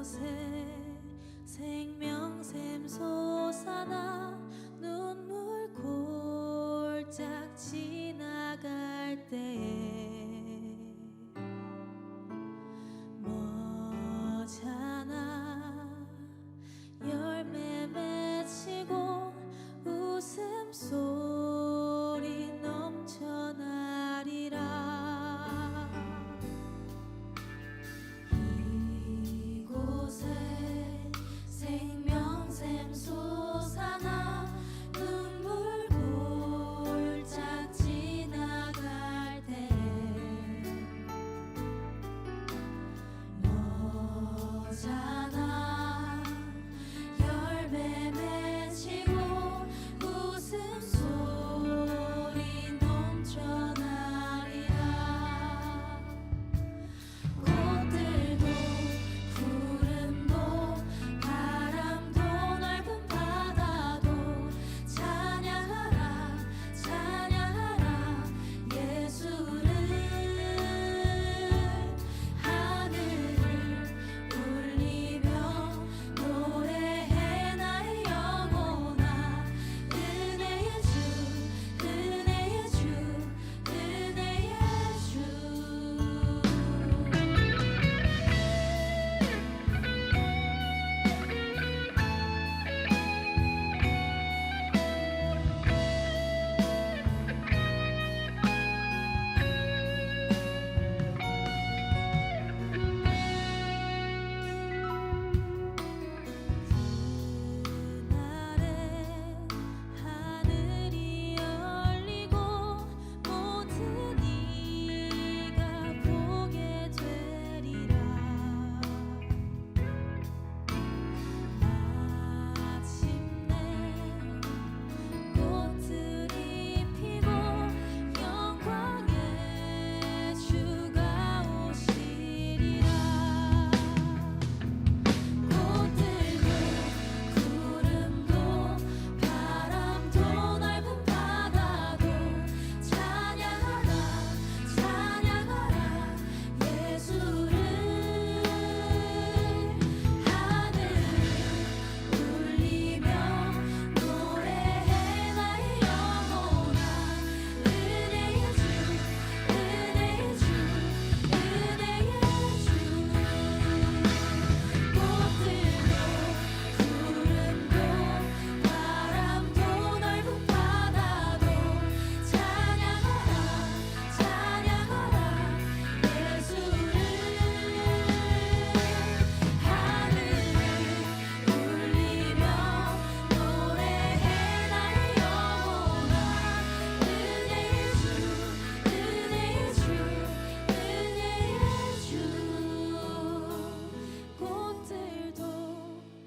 이곳에 생명샘 솟아나 눈물 골짝 지나갈 때에 머잖아 열매 맺히고 웃음소리 넘쳐나리라. 이곳에 생명샘 솟아나 눈물 골짝 지나갈 때 머잖아 열매 맺히고 웃음소리 넘쳐나리라. 꽃들도 구름도 바람도 넓은 바다도 찬양하라 찬양하라 예수를. 하늘을 울리며 노래해 나의 영혼아. 은혜의 주 은혜의 주 은혜의 주. 그날에 하늘이 열리고 모든 이가 보게 되리라. 마침내 꽃들이 피고 영광의 주가 오시리라. 꽃들도 구름도 바람도 넓은 바다도 찬양하라 찬양하라 예수를. 하늘을 울리며 노래해 나의 영혼아. 은혜의 주 은혜의 주 은혜의 주. 꽃들도 구름도 바람도 넓은 바다도 찬양하라 찬양하라 예수를. 하늘을 울리며 노래해 나의 영혼아. 은혜의 주 은혜의 주 은혜의 주. 꽃들도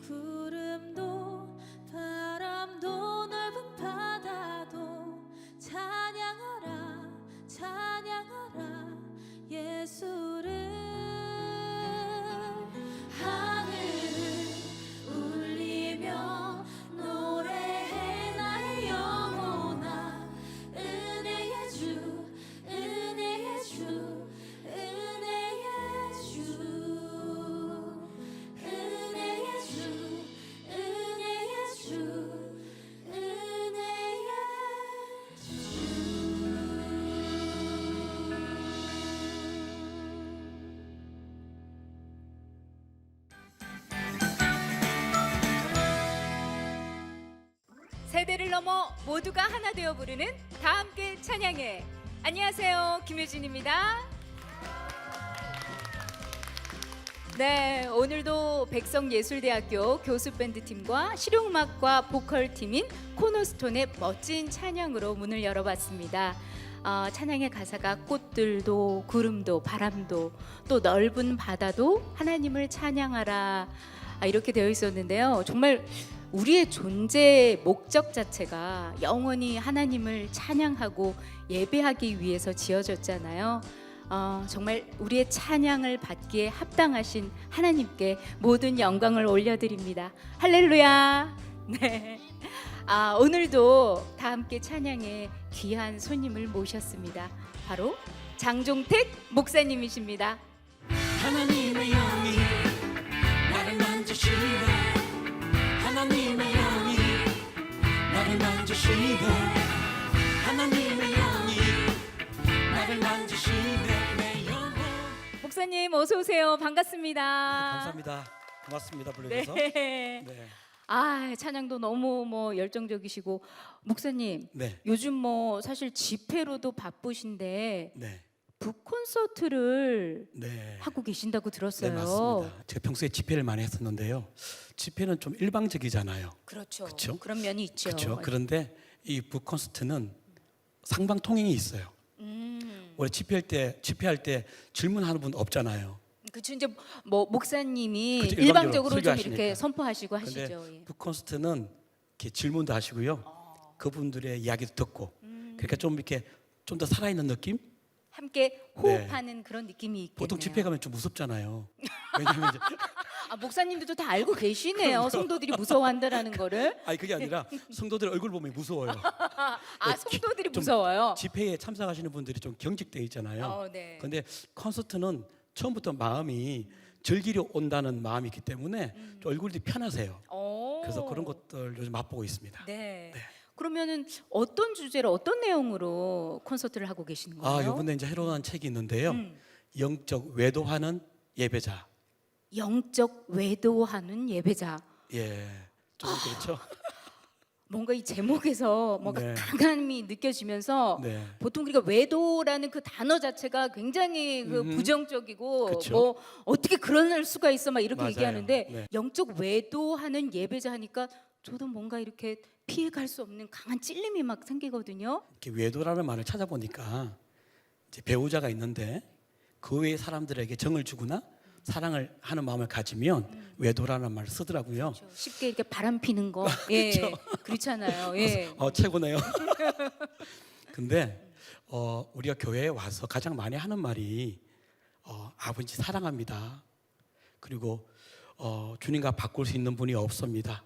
구름도 바람도 넓은 바다도 찬양하라 찬양하라 예수를. 하늘을 울리며 노래해 나의 영혼아. 은혜의 주 은혜의 주 은혜의 주 은혜의 주 은혜의 주 은혜의 주. 세대를 넘어 모두가 하나 되어 부르는 다 함께 찬양해. 안녕하세요, 김효진입니다. 네, 오늘도 백성예술대학교 교수밴드팀과 실용음악과 보컬팀인 코너스톤의 멋진 찬양으로 문을 열어봤습니다. 찬양의 가사가 꽃들도 구름도 바람도 또 넓은 바다도 하나님을 찬양하라 이렇게 되어 있었는데요. 정말 우리의 존재의 목적 자체가 영원히 하나님을 찬양하고 예배하기 위해서 지어졌잖아요. 정말 우리의 찬양을 받기에 합당하신 하나님께 모든 영광을 올려드립니다. 할렐루야. 네. 오늘도 다 함께 찬양에 귀한 손님을 모셨습니다. 바로 장종택 목사님이십니다. 하나님의 영이 나를 만지시네 하나님의 영이 나를 만지시네 하나님의 영이 나를 만지시네 내 영혼. 목사님 어서 오세요. 반갑습니다. 감사합니다. 고맙습니다. 불러주셔서. 네. 네. 아, 찬양도 너무 뭐 열정적이시고 목사님 네. 요즘 뭐 사실 집회로도 바쁘신데 네. 북콘서트를 네. 하고 계신다고 네, 들었어요. 맞습니다. 제가 평소에 집회를 많이 했었는데요. 집회는 좀 일방적이잖아요. 그렇죠. 그쵸? 그런 면이 있죠. 그렇죠. 그런데 이 북콘서트는 상방 통행이 있어요. 원래 집회할 때 질문하는 분 없잖아요. 그렇죠. 이제 뭐 목사님이 그렇죠, 일방적으로 좀 설교하시니까. 이렇게 선포하시고 근데 하시죠. 예. 북콘서트는 이렇게 질문도 하시고요. 그분들의 이야기도 듣고. 그러니까 좀 이렇게 좀 더 살아있는 느낌? 함께 호흡하는 그런 느낌이 있겠네요. 보통 집회 가면 좀 무섭잖아요. 왜냐하면 이제 아, 목사님들도 다 알고 계시네요. 성도들이 무서워한다라는 거를. 아니 그게 아니라 성도들 얼굴 보면 무서워요. 아, 성도들이 좀 무서워요. 집회에 참석하시는 분들이 좀 경직돼 있잖아요. 네. 근데 콘서트는 처음부터 마음이 즐기려 온다는 마음이 있기 때문에 좀 얼굴이 편하세요. 그래서 그런 것들 요즘 맛보고 있습니다. 네. 그러면은 어떤 주제로 어떤 내용으로 콘서트를 하고 계시는 거예요? 아, 이번에 이제 새로운 책이 있는데요. 영적 외도하는 예배자. 영적 외도하는 예배자. 예, 좀 그렇죠. 뭔가 이 제목에서 뭔가 네. 강함이 느껴지면서 네. 보통 우리가 외도라는 그 단어 자체가 굉장히 그 부정적이고 그쵸. 뭐 어떻게 그럴 수가 있어 막 이렇게 맞아요. 얘기하는데 네. 영적 외도하는 예배자 하니까 저도 뭔가 이렇게 피해갈 수 없는 강한 찔림이 막 생기거든요. 이렇게 외도라는 말을 찾아보니까 이제 배우자가 있는데 그 외의 사람들에게 정을 주거나 사랑을 하는 마음을 가지면 외도라는 말을 쓰더라고요. 그렇죠. 쉽게 이렇게 바람 피는 거, 예, 그렇잖아요. 예. 최고네요. 근데 우리가 교회에 와서 가장 많이 하는 말이 아버지 사랑합니다. 그리고 주님과 바꿀 수 있는 분이 없습니다.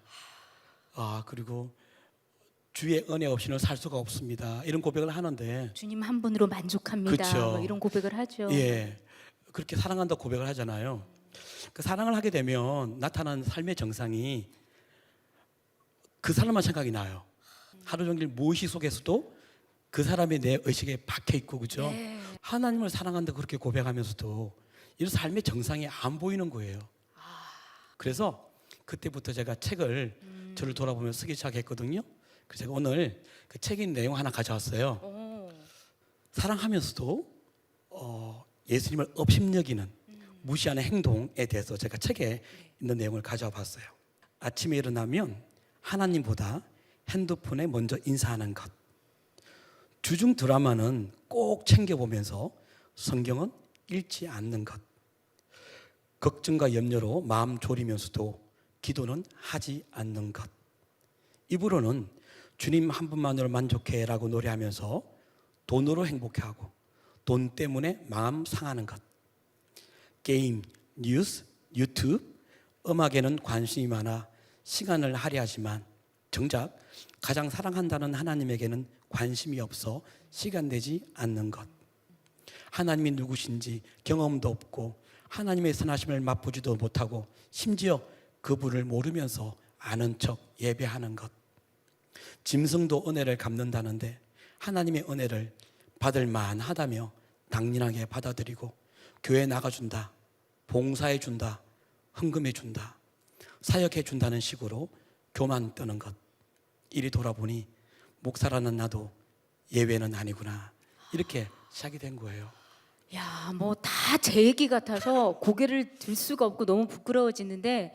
그리고 주의 은혜 없이는 살 수가 없습니다. 이런 고백을 하는데 주님 한 분으로 만족합니다. 그쵸. 뭐 이런 고백을 하죠. 예, 그렇게 사랑한다 고백을 하잖아요. 그 사랑을 하게 되면 나타나는 삶의 정상이 그 사람만 생각이 나요. 하루 종일 무의식 속에서도 그 사람이 내 의식에 박혀 있고 그죠? 네. 하나님을 사랑한다 그렇게 고백하면서도 이런 삶의 정상이 안 보이는 거예요. 그래서 그때부터 제가 책을 저를 돌아보며 쓰기 시작했거든요. 그래서 제가 오늘 그 책인 내용 하나 가져왔어요. 사랑하면서도 예수님을 업신여기는 무시하는 행동에 대해서 제가 책에 있는 내용을 가져와 봤어요. 아침에 일어나면 하나님보다 핸드폰에 먼저 인사하는 것. 주중 드라마는 꼭 챙겨보면서 성경은 읽지 않는 것. 걱정과 염려로 마음 졸이면서도 기도는 하지 않는 것. 입으로는 주님 한 분만으로 만족해라고 노래하면서 돈으로 행복해하고 돈 때문에 마음 상하는 것. 게임, 뉴스, 유튜브, 음악에는 관심이 많아 시간을 할애하지만 정작 가장 사랑한다는 하나님에게는 관심이 없어 시간 내지 않는 것. 하나님이 누구신지 경험도 없고 하나님의 선하심을 맛보지도 못하고 심지어 그분을 모르면서 아는 척 예배하는 것. 짐승도 은혜를 갚는다는데 하나님의 은혜를 받을 만하다며 당연하게 받아들이고 교회 나가준다, 봉사해준다, 헌금해준다, 사역해준다는 식으로 교만 뜨는 것. 이리 돌아보니 목사라는 나도 예외는 아니구나. 이렇게 시작이 된 거예요. 야, 뭐 다 제 얘기 같아서 고개를 들 수가 없고 너무 부끄러워지는데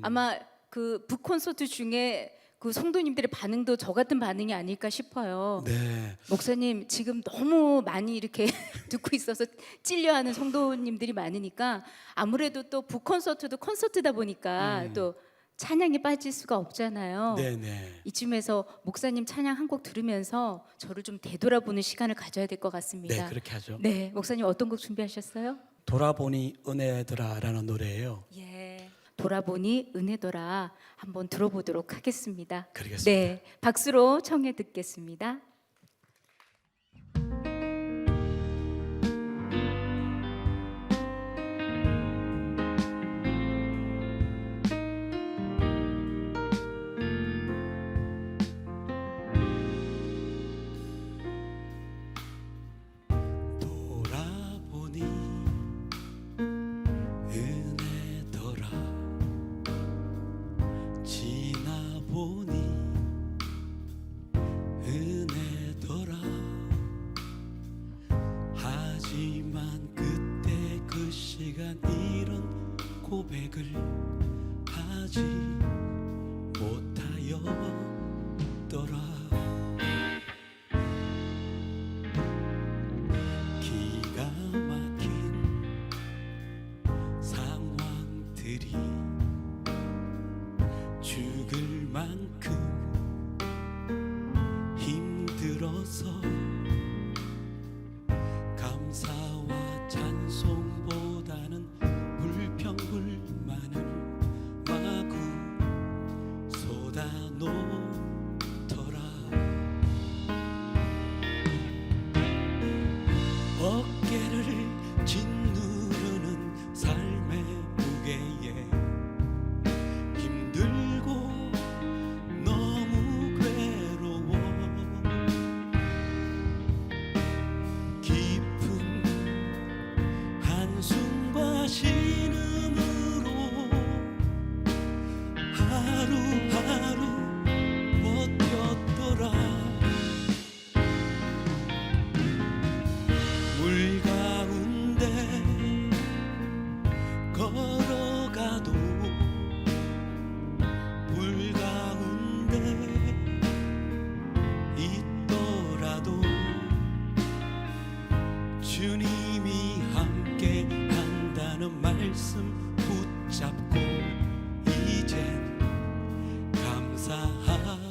아마 그 북콘서트 중에 그 성도님들의 반응도 저 같은 반응이 아닐까 싶어요. 네. 목사님 지금 너무 많이 이렇게 듣고 있어서 찔려하는 성도님들이 많으니까 아무래도 또 북콘서트도 콘서트다 보니까 또 찬양에 빠질 수가 없잖아요. 네네. 이쯤에서 목사님 찬양 한 곡 들으면서 저를 좀 되돌아보는 시간을 가져야 될 것 같습니다. 네, 그렇게 하죠. 네, 목사님 어떤 곡 준비하셨어요? 돌아보니 은혜더라라는 노래예요. 예, 돌아보니 은혜더라 한번 들어보도록 하겠습니다. 그러겠습니다. 네, 박수로 청해 듣겠습니다. 고백을 하지 못하였더라. 기가 막힌 상황들이 죽을 만큼 힘들어서 감사와 찬송보다는 불평불만을 마구 쏟아놓더라. 어깨를 짓누르는 삶의 무게에 힘들고 너무 괴로워. 깊은 한숨과 신음으로 하루하루 버텼더라. 물 가운데 걸어가도 물 가운데 있더라도 주님이 함께 한다는 말씀 붙잡고 이젠 감사하리라.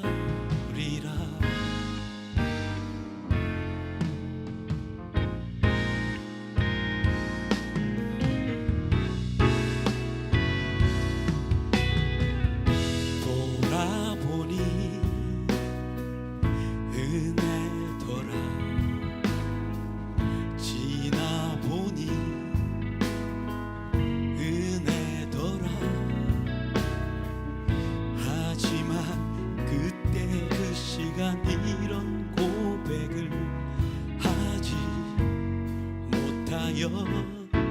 돌아보니 은혜더라. 지나보니 은혜더라. 하지만 그때 그 시간 이런 고백을 하지 못하였더라.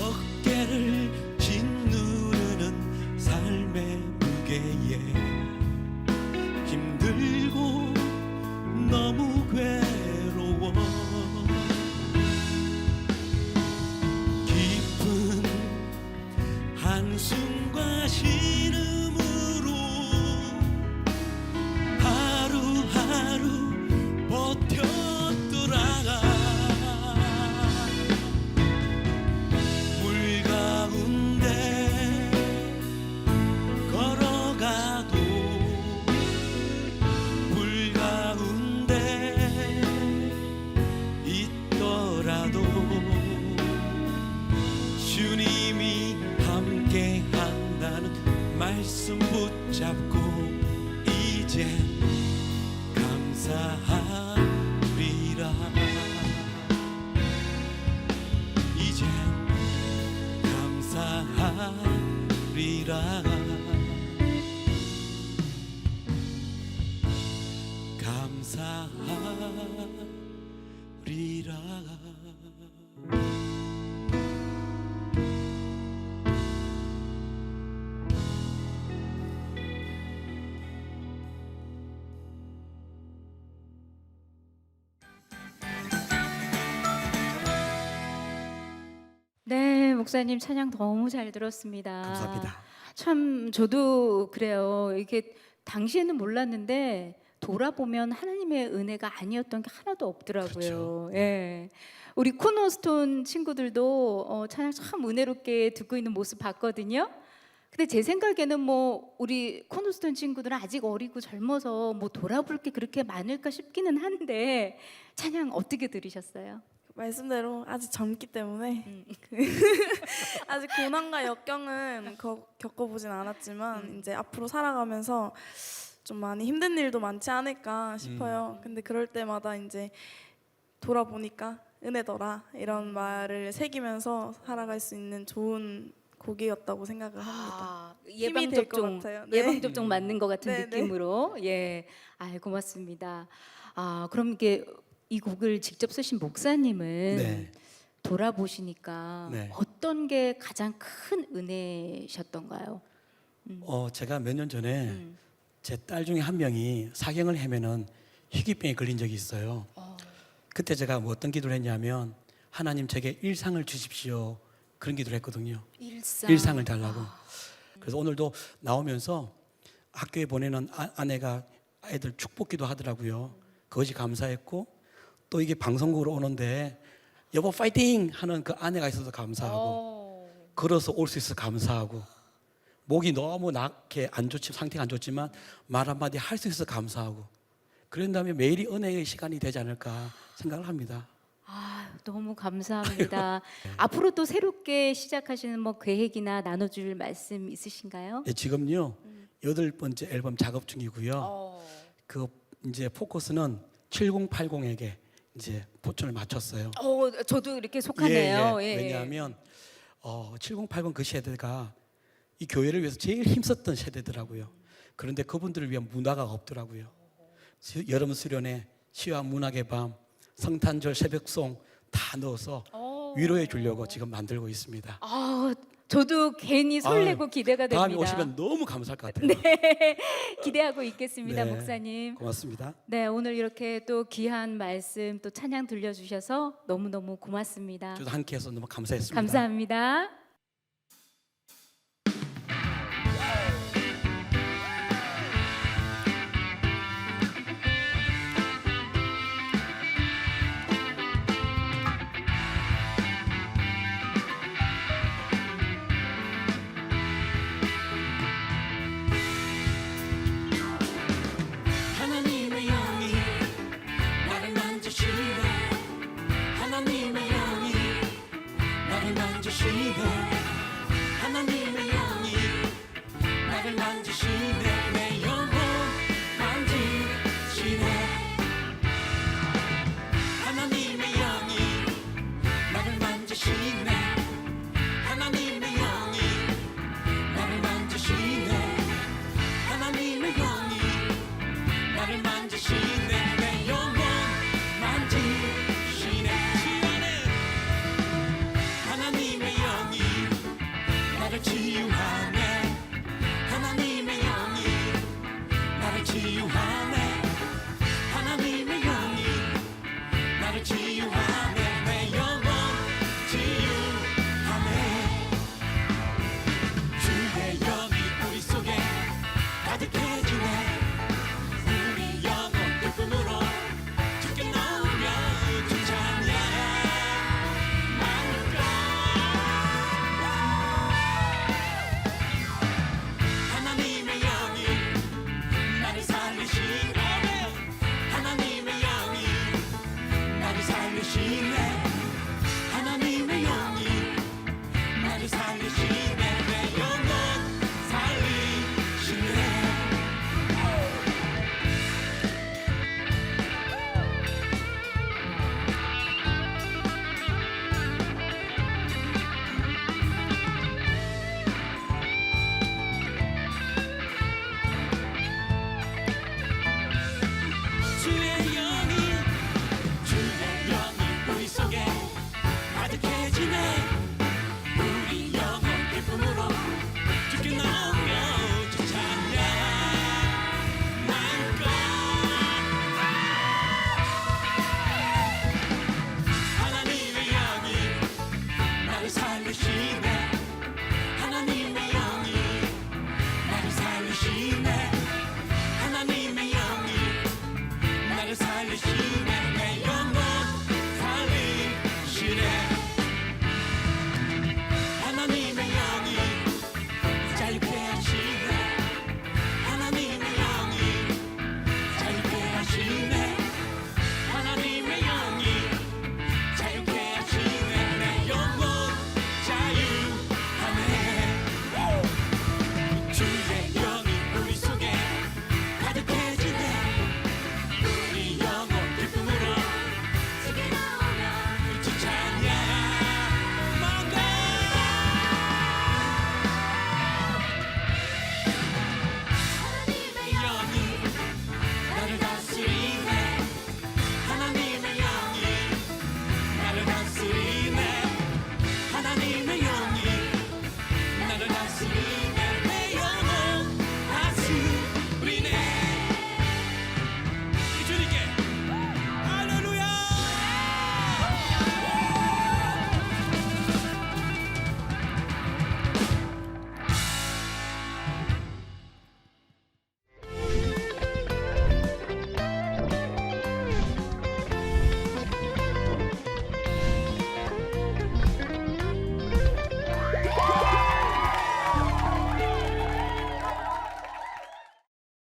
어깨를 짓누르는 삶의 무게에 힘들고 너무 괴로워. 깊은 한숨과 신음으로 하루하루 버텼더라. 물 가운데 걸어가도 물 가운데 있더라도 주님이 함께 한다는 말씀 붙잡고 이젠 감사하리라. 이젠 감사하리라. 감사하리라. 네, 목사님 찬양 너무 잘 들었습니다. 감사합니다. 참 저도 그래요. 이게 당시에는 몰랐는데 돌아보면 하나님의 은혜가 아니었던 게 하나도 없더라고요. 그렇죠. 예. 우리 코너스톤 친구들도 찬양 참 은혜롭게 듣고 있는 모습 봤거든요. 근데 제 생각에는 뭐 우리 코너스톤 친구들은 아직 어리고 젊어서 뭐 돌아볼 게 그렇게 많을까 싶기는 한데 찬양 어떻게 들으셨어요? 말씀대로 아직 젊기 때문에 아직 고난과 역경은 겪어보진 않았지만 이제 앞으로 살아가면서 좀 많이 힘든 일도 많지 않을까 싶어요. 근데 그럴 때마다 이제 돌아보니까 은혜더라 이런 말을 새기면서 살아갈 수 있는 좋은 곡이었다고 생각을 합니다. 힘이 될것 예방접종, 같아요. 네. 예방접종 맞는 것 같은 네, 네. 느낌으로 예, 고맙습니다. 그럼 이게 이 곡을 직접 쓰신 목사님은 네. 돌아보시니까 네. 어떤 게 가장 큰 은혜셨던가요? 제가 몇 년 전에 제 딸 중에 한 명이 사경을 헤매는 희귀병에 걸린 적이 있어요. 그때 제가 뭐 어떤 기도를 했냐면 하나님 제게 일상을 주십시오. 그런 기도를 했거든요. 일상을 달라고. 그래서 오늘도 나오면서 학교에 보내는 아내가 아이들 축복기도 하더라고요. 그것이 감사했고 또 이게 방송국으로 오는데 여보 파이팅 하는 그 아내가 있어서 감사하고 걸어서 올 수 있어서 감사하고 목이 너무 낙해 안 좋지 상태가 안 좋지만 말 한마디 할 수 있어서 감사하고 그런 다음에 매일이 은혜의 시간이 되지 않을까 생각을 합니다. 아, 너무 감사합니다. 앞으로 또 새롭게 시작하시는 뭐 계획이나 나눠줄 말씀 있으신가요? 네, 지금요 8번째 앨범 작업 중이고요. 그 이제 포커스는 7080에게 이제 포천을 맞췄어요. 저도 이렇게 속하네요. 예. 예. 왜냐하면 7080 그 세대가 이 교회를 위해서 제일 힘썼던 세대더라고요. 그런데 그분들을 위한 문화가 없더라고요. 여름 수련회, 시와 문학의 밤, 성탄절 새벽송 다 넣어서 위로해 주려고 지금 만들고 있습니다. 아, 저도 괜히 설레고 기대가 됩니다. 다음에 오시면 너무 감사할 것 같아요. 네, 기대하고 있겠습니다, 네, 목사님. 고맙습니다. 네, 오늘 이렇게 또 귀한 말씀 또 찬양 들려주셔서 너무너무 고맙습니다. 저도 함께해서 너무 감사했습니다. 감사합니다. 하나님의 영이 나를 만지시네. 하나님의 영이 나를 만지시네. 하나님의 영이 나를 만지시네. 내 영혼 만지시네. 하나님의 영이 나를 만지시네. 하나님의 영이 나를 만지시네. 하나님의 영이 나를 만지시네. 내 영혼 만지시네. 하나님의 영이 나를 치유하네. 하나님의 영이 나를 치유하네. 하나님의 영이 나를 치유하네. 내 영혼 치유하네. 주의 영이 우리 속에 가득해지네. 우리 영혼 기쁨으로 주께 나오며 주 찬양 나눌까. 하나님의 영이 나를 살리시네. 하나님의 영이 나를 살리시네.